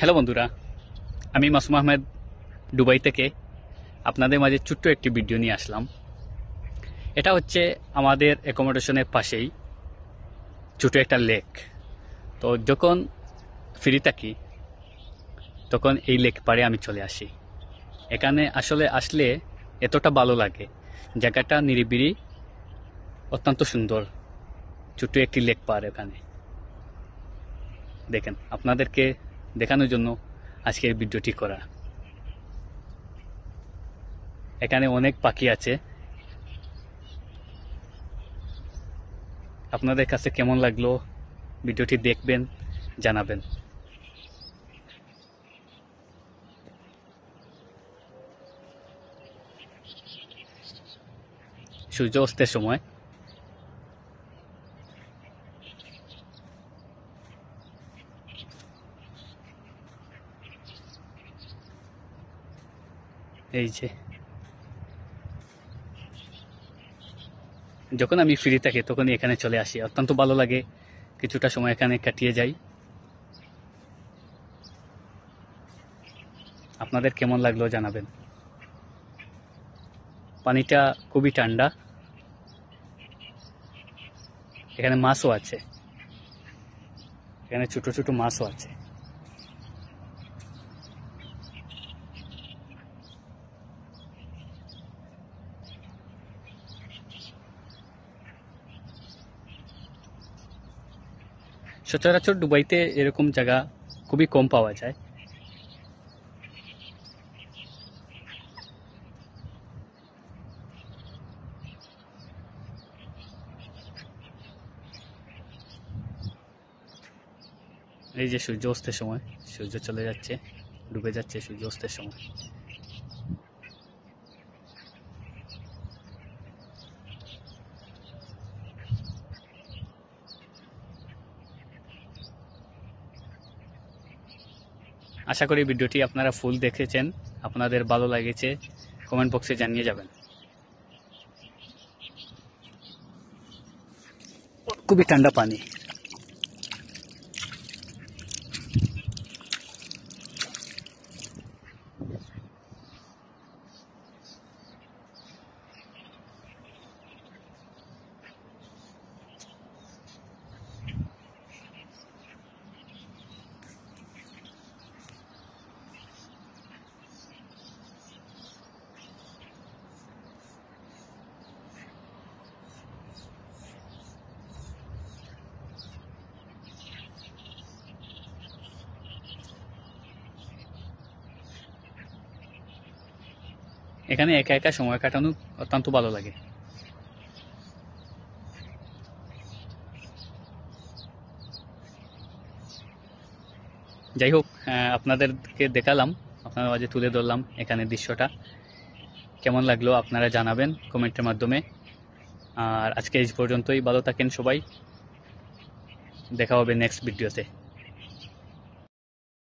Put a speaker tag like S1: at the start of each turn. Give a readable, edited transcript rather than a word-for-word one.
S1: Hello বন্ধুরা, আমি Masum Ahmed Dubai থেকে আপনাদের মাঝে ছোট্ট একটি ভিডিও নিয়ে আসলাম। এটা হচ্ছে আমাদের অ্যাকোমোডেশনের পাশেই ছোটো একটা লেক। তো যখন ফ্রি থাকি তখন এই লেক পাড়ে আমি চলে আসি। এখানে আসলে এতটা ভালো লাগে, জায়গাটা নিরিবিলি, অত্যন্ত সুন্দর। ছোট্ট একটি লেক পাড় এখানে দেখেন, আপনাদেরকে দেখানোর জন্য আজকের ভিডিওটি করা। এখানে অনেক পাখি আছে। আপনাদের কাছে কেমন লাগলো ভিডিওটি দেখবেন, জানাবেন। সূর্য অস্তের সময় এই যে, যখন আমি ফ্রি থাকি তখনই এখানে চলে আসি, অত্যন্ত ভালো লাগে। কিছুটা সময় এখানে কাটিয়ে যাই। আপনাদের কেমন লাগলো জানাবেন। পানিটা খুবই ঠান্ডা। এখানে মাছও আছে, এখানে ছোট ছোট মাছও আছে। সচরাচর দুবাইতে এরকম জায়গা খুবই কম পাওয়া যায়। এই যে সূর্য অস্তের সময়, সূর্য চলে যাচ্ছে, ডুবে যাচ্ছে সূর্য অস্তের সময়। আশা করি ভিডিওটি আপনারা ফুল দেখেছেন, আপনাদের ভালো লেগেছে কমেন্ট বক্সে জানিয়ে যাবেন। খুবই ঠান্ডা পানি। এখানে একা একা সময় কাটানো অত্যন্ত ভালো লাগে। যাই হোক, আপনাদেরকে দেখালাম, আপনাদের মাঝে তুলে ধরলাম এখানের দৃশ্যটা। কেমন লাগলো আপনারা জানাবেন কমেন্টের মাধ্যমে। আর আজকে এই পর্যন্তই। ভালো থাকেন সবাই, দেখা হবে নেক্সট ভিডিওতে।